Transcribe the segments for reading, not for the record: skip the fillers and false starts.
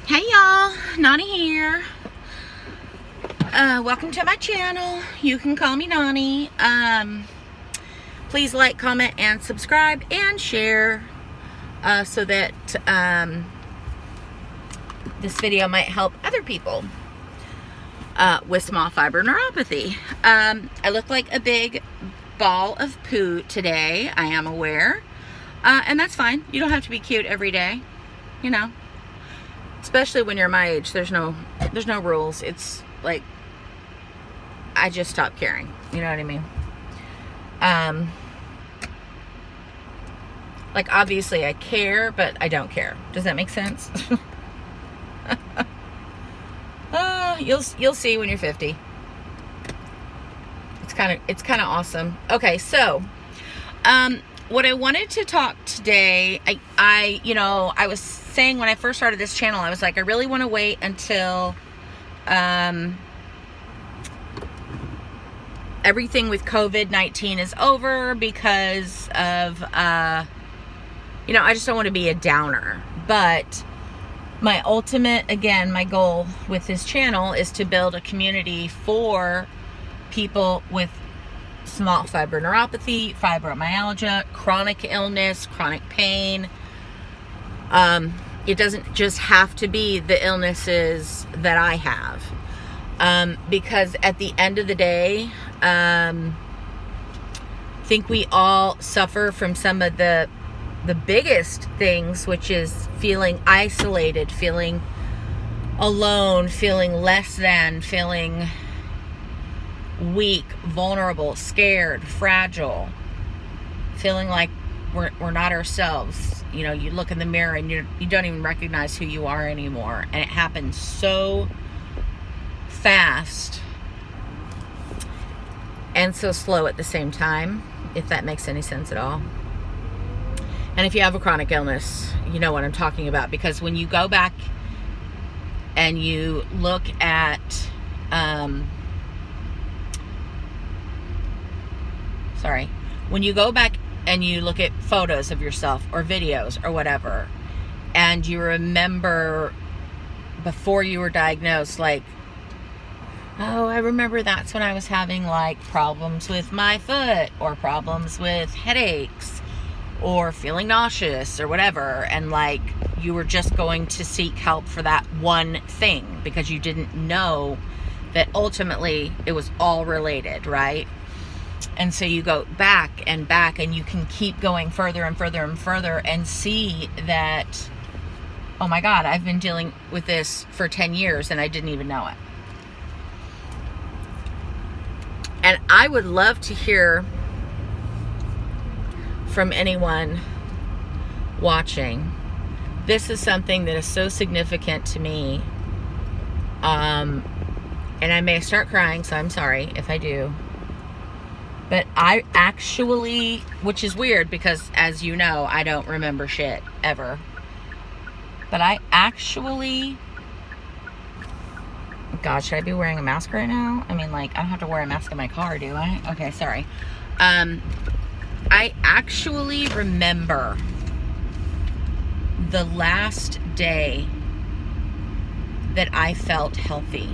Hey y'all, Nani here. Welcome to my channel. You can call me Nani. Please like, comment, and subscribe and share so that this video might help other people with small fiber neuropathy. I look like a big ball of poo today, I am aware. And that's fine. You don't have to be cute every day, you know. Especially when you're my age, there's no rules. It's like I just stopped caring. You know what I mean? Like obviously I care, but I don't care. Does that make sense? You'll see when you're 50. It's kind of awesome. Okay, so what I wanted to talk today, I was saying when I first started this channel, I was like, I really want to wait until everything with COVID-19 is over because of, I just don't want to be a downer. But my ultimate, again, my goal with this channel is to build a community for people with small fiber neuropathy, fibromyalgia, chronic illness, chronic pain. It doesn't just have to be the illnesses that I have. Because at the end of the day, I think we all suffer from some of the biggest things, which is feeling isolated, feeling alone, feeling less than, feeling weak, vulnerable, scared, fragile, feeling like we're not ourselves. You know, you look in the mirror and you don't even recognize who you are anymore, and it happens so fast and so slow at the same time, if that makes any sense at all. And if you have a chronic illness, you know what I'm talking about, because when you go back and you look at when you go back and you look at photos of yourself or videos or whatever, and you remember before you were diagnosed, like, oh, I remember that's when I was having like problems with my foot or problems with headaches or feeling nauseous or whatever, and like you were just going to seek help for that one thing because you didn't know that ultimately it was all related, right? And so you go back and you can keep going further and further and further and see that, oh my God, I've been dealing with this for 10 years and I didn't even know it. And I would love to hear from anyone watching. This is something that is so significant to me. And I may start crying, so I'm sorry if I do. But I actually, which is weird because, as you know, I don't remember shit ever. But I actually, God, should I be wearing a mask right now? I mean, like, I don't have to wear a mask in my car, do I? Okay, sorry. I actually remember the last day that I felt healthy.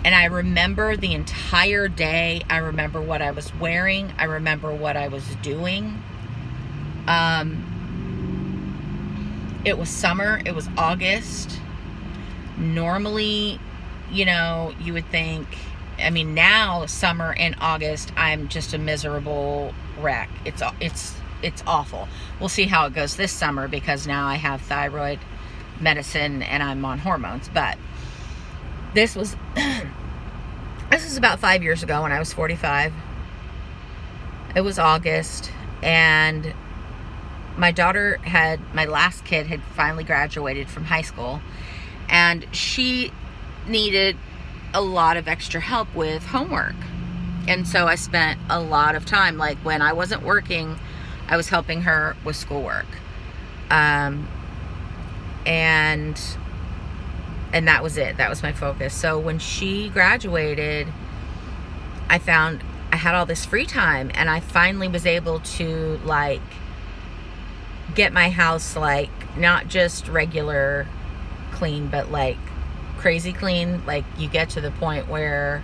And I remember the entire day. I remember what I was wearing. I remember what I was doing. It was summer. It was August. Normally, you would think, I mean, now summer in August, I'm just a miserable wreck. It's awful. We'll see how it goes this summer because now I have thyroid medicine and I'm on hormones. But this was about 5 years ago when I was 45. It was August, and my last kid had finally graduated from high school, and she needed a lot of extra help with homework. And so I spent a lot of time, like when I wasn't working, I was helping her with schoolwork. And that was it. That was my focus. So when she graduated, I found I had all this free time, and I finally was able to get my house not just regular clean, but like crazy clean. Like you get to the point where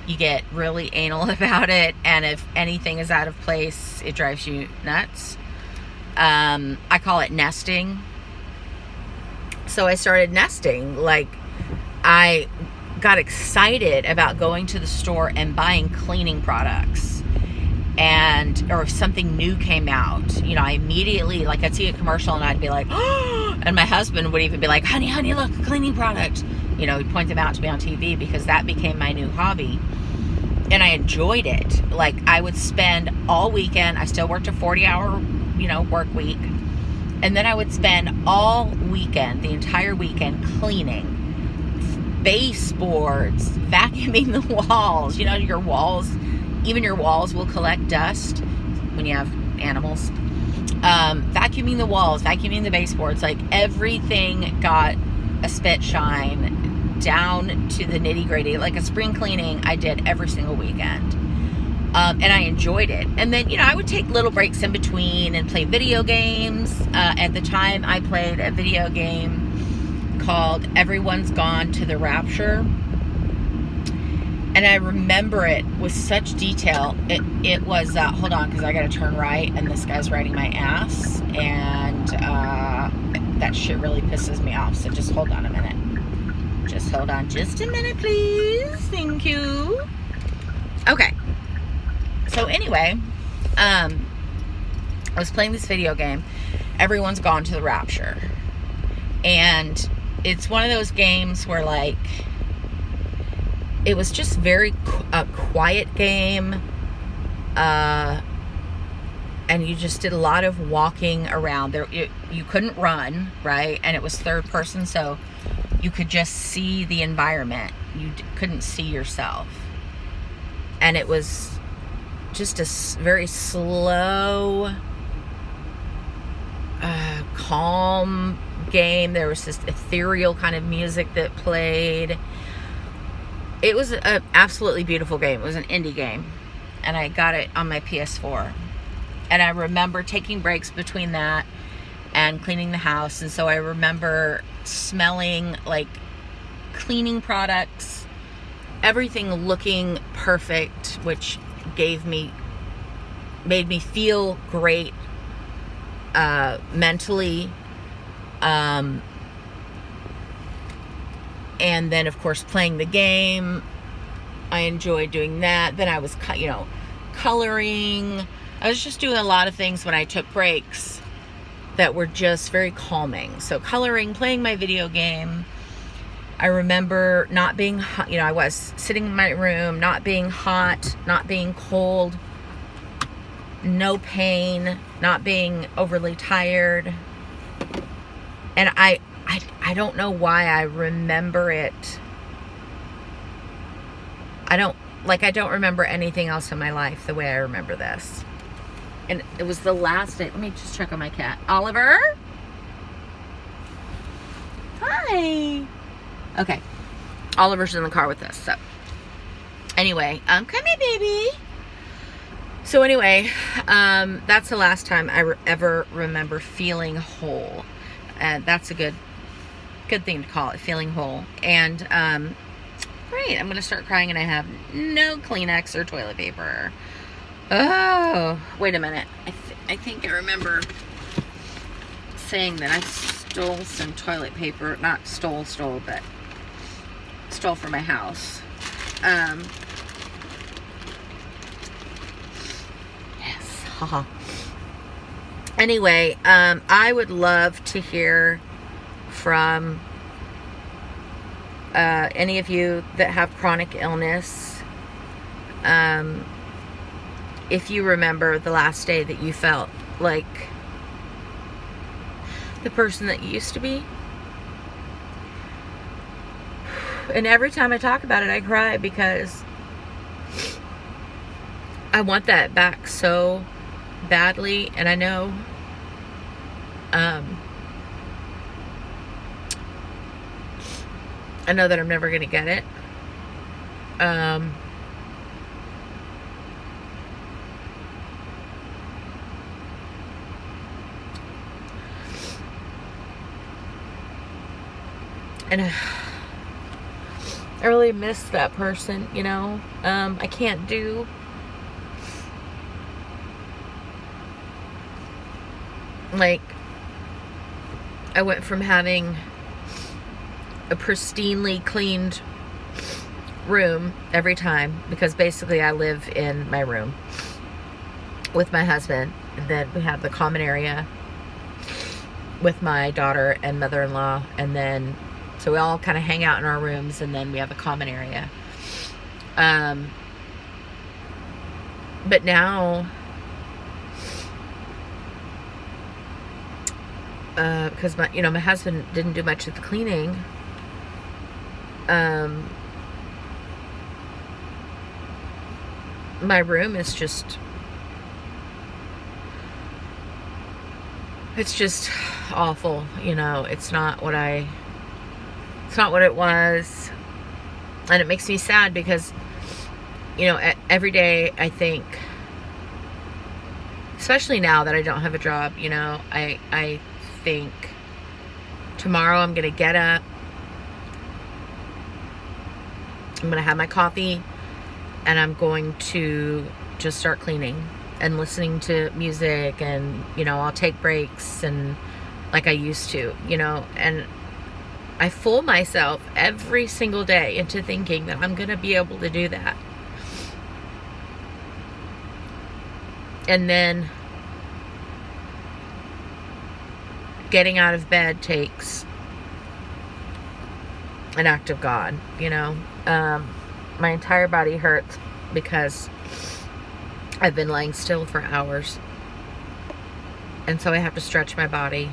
you get really anal about it, and if anything is out of place, it drives you nuts. I call it nesting. So I started nesting. Like, I got excited about going to the store and buying cleaning products, or if something new came out, you know, I immediately, like, I'd see a commercial and I'd be like, oh, and my husband would even be like, honey, look, a cleaning product. You know, he'd point them out to me on TV, because that became my new hobby. And I enjoyed it. Like, I would spend all weekend, I still worked a 40-hour, work week. And then I would spend all weekend, the entire weekend, cleaning baseboards, vacuuming the walls. You know, even your walls will collect dust when you have animals. Vacuuming the walls, vacuuming the baseboards. Like, everything got a spit shine, down to the nitty gritty. Like a spring cleaning I did every single weekend. And I enjoyed it. And then, I would take little breaks in between and play video games. At the time, I played a video game called Everyone's Gone to the Rapture. And I remember it with such detail. It was, hold on, because I got to turn right, and this guy's riding my ass. And that shit really pisses me off. So just hold on a minute. Just hold on just a minute, please. Thank you. Okay. So anyway, I was playing this video game. Everyone's Gone to the Rapture. And it's one of those games where, like, it was just a quiet game. And you just did a lot of walking around. You couldn't run, right? And it was third person, so you could just see the environment. You couldn't see yourself. And it was just a very slow, calm game. There was this ethereal kind of music that played. It was an absolutely beautiful game. It was an indie game. And I got it on my PS4. And I remember taking breaks between that and cleaning the house. And so I remember smelling like cleaning products, everything looking perfect, which made me feel great mentally. And then, of course, playing the game. I enjoyed doing that. Then I was, coloring. I was just doing a lot of things when I took breaks that were just very calming. So coloring, playing my video game. I remember not being hot. I was sitting in my room, not being hot, not being cold, no pain, not being overly tired. And I don't know why I remember it. I don't remember anything else in my life the way I remember this. And it was the last day. Let me just check on my cat. Oliver? Hi. Okay. Oliver's in the car with us. So anyway, come here, baby. So anyway, that's the last time I ever remember feeling whole. That's a good thing to call it, feeling whole. And great, I'm going to start crying and I have no Kleenex or toilet paper. Oh, wait a minute. I think I remember saying that I stole some toilet paper. Not stole, but stole from my house. Yes. Haha. Anyway, I would love to hear from any of you that have chronic illness. If you remember the last day that you felt like the person that you used to be. And every time I talk about it, I cry because I want that back so badly. And I know that I'm never going to get it. And I really miss that person, you know. I can't do like, I went from having a pristinely cleaned room every time, because basically I live in my room with my husband, and then we have the common area with my daughter and mother-in-law, and then so we all kind of hang out in our rooms, and then we have a common area. But now, because my husband didn't do much of the cleaning, my room is just, it's just awful, you know. It's not what it was. And it makes me sad because, you know, every day I think, especially now that I don't have a job, you know, I think tomorrow I'm going to get up, I'm going to have my coffee, and I'm going to just start cleaning and listening to music, and, you know, I'll take breaks and like I used to, you know. And I fool myself every single day into thinking that I'm going to be able to do that. And then getting out of bed takes an act of God, you know. My entire body hurts because I've been laying still for hours. And so I have to stretch my body.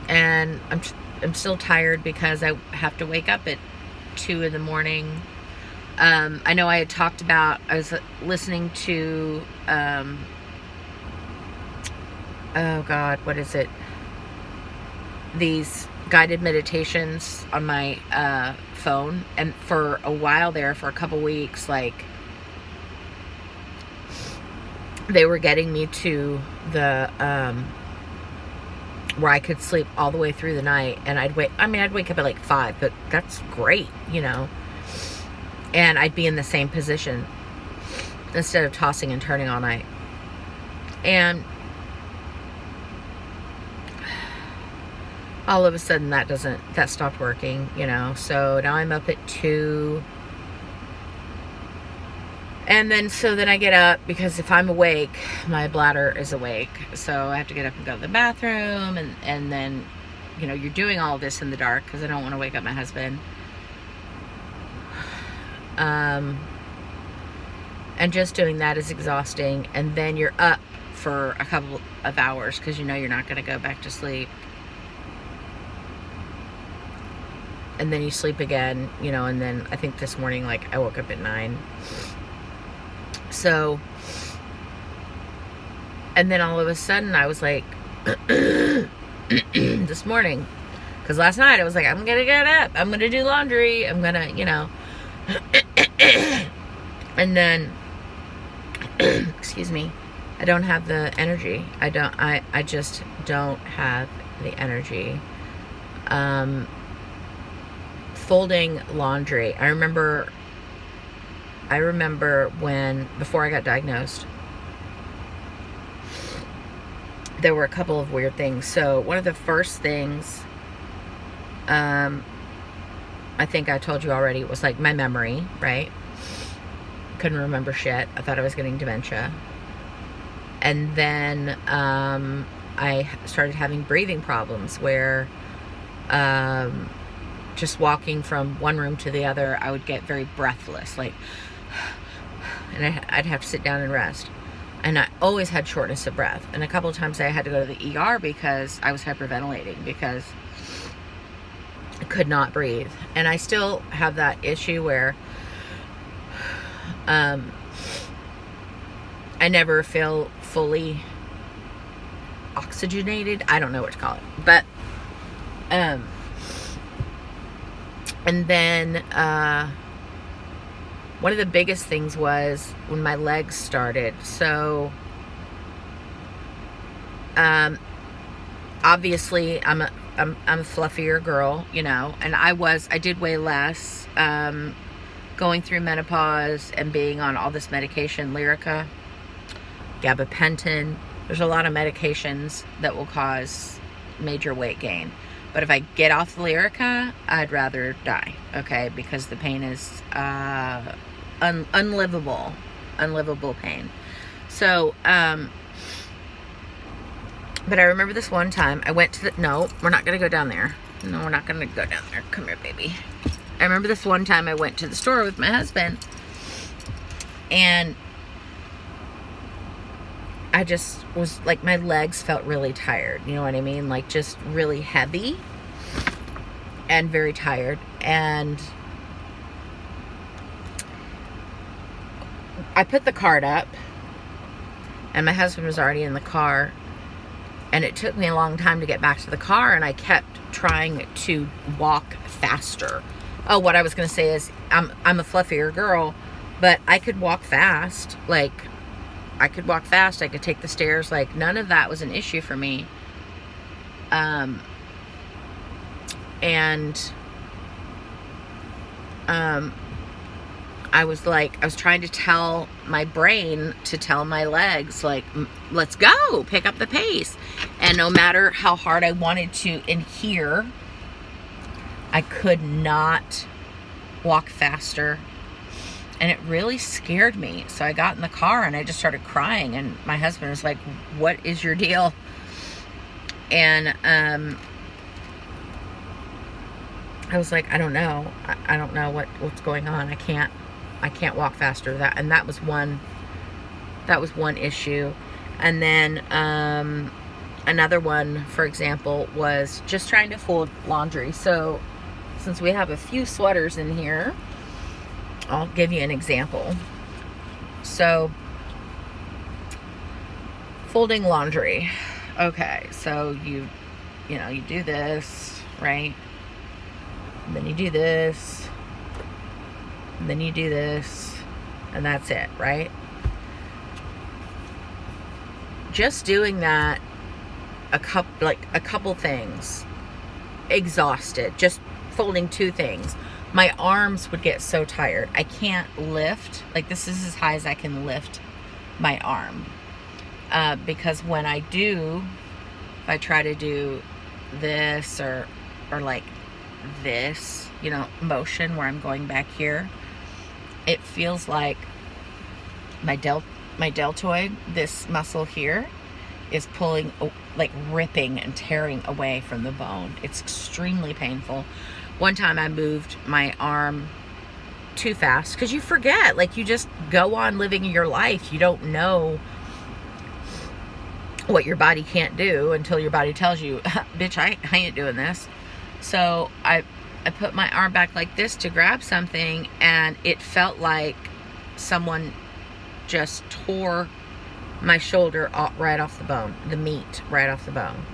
And I'm still tired because I have to wake up at 2 in the morning. I know I had talked about, I was listening to, oh God, what is it? These guided meditations on my phone. And for a while there, for a couple weeks, like, they were getting me to the, where I could sleep all the way through the night. And I'd wake up at like 5, but that's great, you know. And I'd be in the same position instead of tossing and turning all night. And all of a sudden that stopped working, you know. So now I'm up at 2. And then, so then I get up, because if I'm awake, my bladder is awake. So I have to get up and go to the bathroom. And then, you know, you're doing all this in the dark because I don't want to wake up my husband. And just doing that is exhausting. And then you're up for a couple of hours because you know you're not going to go back to sleep. And then you sleep again, you know. And then I think this morning, like, I woke up at 9. So, and then all of a sudden I was like, this morning, because last night I was like, I'm going to get up, I'm going to do laundry, I'm going to, you know, and then, excuse me, I don't have the energy. I just don't have the energy. Folding laundry. I remember when, before I got diagnosed, there were a couple of weird things. So one of the first things, I think I told you already, was like my memory, right? Couldn't remember shit. I thought I was getting dementia. And then I started having breathing problems where just walking from one room to the other, I would get very breathless, like, and I'd have to sit down and rest. And I always had shortness of breath. And a couple of times I had to go to the ER because I was hyperventilating, because I could not breathe. And I still have that issue where I never feel fully oxygenated. I don't know what to call it. But, and then, one of the biggest things was when my legs started. So, obviously I'm a fluffier girl, you know, and I did weigh less, going through menopause and being on all this medication, Lyrica, gabapentin. There's a lot of medications that will cause major weight gain. But if I get off the Lyrica, I'd rather die, okay? Because the pain is unlivable pain. So, but I remember this one time I went to the, no, we're not going to go down there. No, we're not going to go down there. Come here, baby. I remember this one time I went to the store with my husband, and I just was like, my legs felt really tired. You know what I mean? Like just really heavy and very tired. And I put the cart up, and my husband was already in the car, and it took me a long time to get back to the car, and I kept trying to walk faster. Oh, what I was going to say is I'm a fluffier girl, but I could walk fast. Like, I could walk fast. I could take the stairs. Like, none of that was an issue for me. I was trying to tell my brain to tell my legs, like, let's go, pick up the pace. And no matter how hard I wanted to adhere, I could not walk faster. And it really scared me. So I got in the car and I just started crying. And my husband was like, what is your deal? And I was like, I don't know. I don't know what's going on. I can't walk faster. That was one issue. And then another one, for example, was just trying to fold laundry. So since we have a few sweaters in here, I'll give you an example. So folding laundry. Okay, so you do this, right? And then you do this, and then you do this, and that's it, right? Just doing that a couple things, exhausted, just folding 2 things. My arms would get so tired. I can't lift, like, this is as high as I can lift my arm. Because when I do, if I try to do this or like this, motion where I'm going back here, it feels like my deltoid, this muscle here, is pulling, like ripping and tearing away from the bone. It's extremely painful. One time I moved my arm too fast, because you forget, like, you just go on living your life. You don't know what your body can't do until your body tells you, bitch, I ain't doing this. So I put my arm back like this to grab something, and it felt like someone just tore my shoulder right off the bone, the meat right off the bone.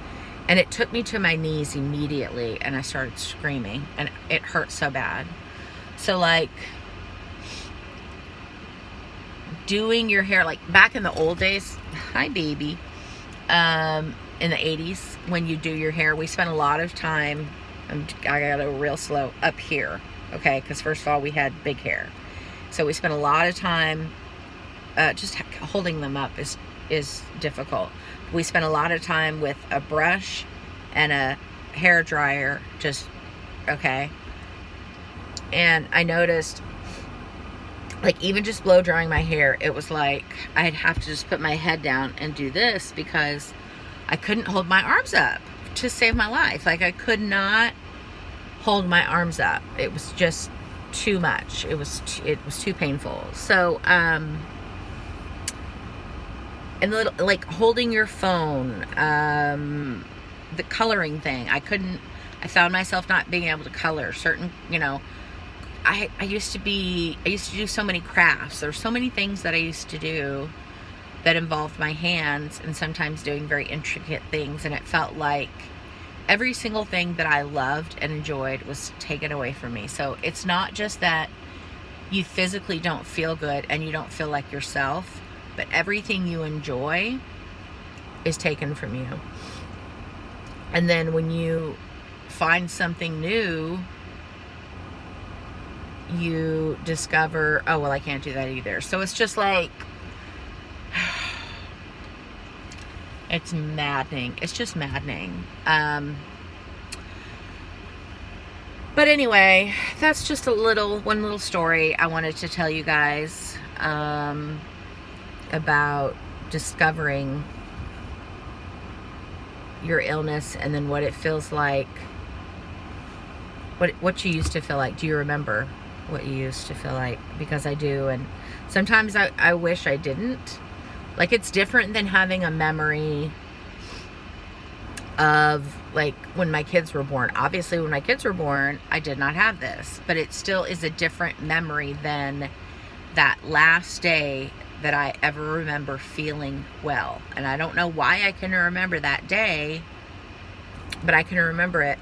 And it took me to my knees immediately, and I started screaming, and it hurt so bad. So, like, doing your hair, like back in the old days, hi baby, in the 80s, when you do your hair, we spent a lot of time, I got to go real slow, up here, okay, because first of all, we had big hair. So we spent a lot of time, just holding them up is difficult. We spent a lot of time with a brush and a hair dryer, okay. And I noticed, like, even just blow drying my hair, it was like I'd have to just put my head down and do this, because I couldn't hold my arms up to save my life. Like, I could not hold my arms up. It was just too much. It was too painful. So, and like holding your phone, the coloring thing, I found myself not being able to color certain, I used to do so many crafts. There were so many things that I used to do that involved my hands, and sometimes doing very intricate things, and it felt like every single thing that I loved and enjoyed was taken away from me. So it's not just that you physically don't feel good and you don't feel like yourself, but everything you enjoy is taken from you. And then when you find something new, you discover, oh, well, I can't do that either. So it's just like, it's maddening. It's just maddening. But anyway, that's just one little story I wanted to tell you guys about discovering your illness and then what it feels like, what you used to feel like. Do you remember what you used to feel like? Because I do, and sometimes I wish I didn't. Like, it's different than having a memory of, like, when my kids were born. Obviously, when my kids were born, I did not have this, but it still is a different memory than that last day that I ever remember feeling well. And I don't know why I can remember that day, but I can remember it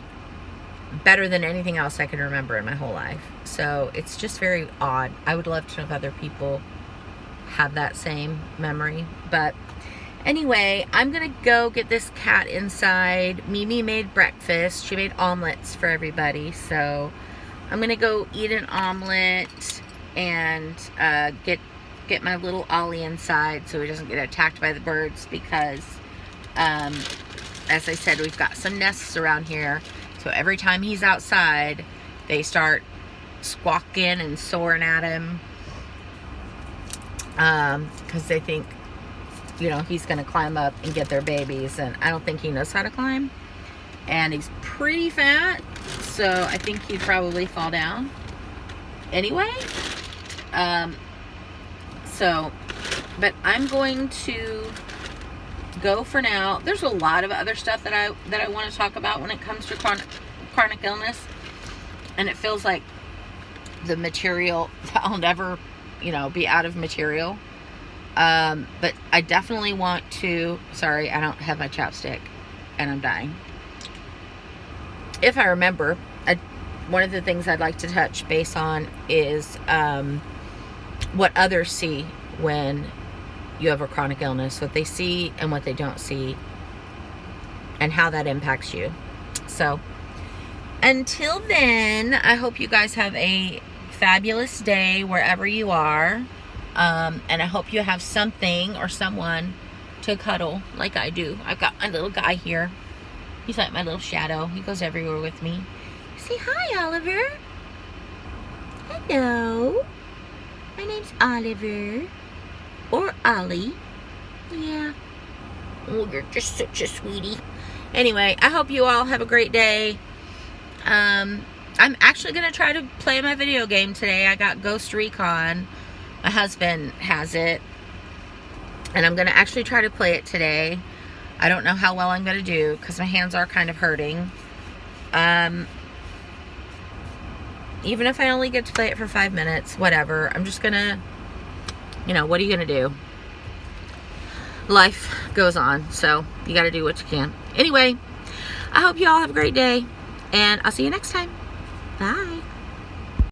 better than anything else I can remember in my whole life. So it's just very odd. I would love to know if other people have that same memory. But anyway, I'm gonna go get this cat inside. Mimi made breakfast. She made omelets for everybody, so I'm gonna go eat an omelet and get my little Ollie inside so he doesn't get attacked by the birds, because as I said, we've got some nests around here, so every time he's outside they start squawking and soaring at him because they think, you know, he's gonna climb up and get their babies, and I don't think he knows how to climb, and he's pretty fat, so I think he'd probably fall down anyway. But I'm going to go for now. There's a lot of other stuff that I want to talk about when it comes to chronic illness, and it feels like the material, I'll never, you know, be out of material. But I definitely want to, sorry, I don't have my chapstick and I'm dying. If I remember, one of the things I'd like to touch base on is what others see when you have a chronic illness, what they see and what they don't see, and how that impacts you. So until then, I hope you guys have a fabulous day wherever you are. And I hope you have something or someone to cuddle like I do. I've got my little guy here. He's like my little shadow. He goes everywhere with me. Say hi, Oliver. Hello. My name's Oliver. Or Ollie. Yeah. Oh, you're just such a sweetie. Anyway, I hope you all have a great day. I'm actually going to try to play my video game today. I got Ghost Recon. My husband has it. And I'm going to actually try to play it today. I don't know how well I'm going to do because my hands are kind of hurting. Even if I only get to play it for 5 minutes, whatever. I'm just going to, you know, what are you going to do? Life goes on, so you got to do what you can. Anyway, I hope you all have a great day, and I'll see you next time. Bye.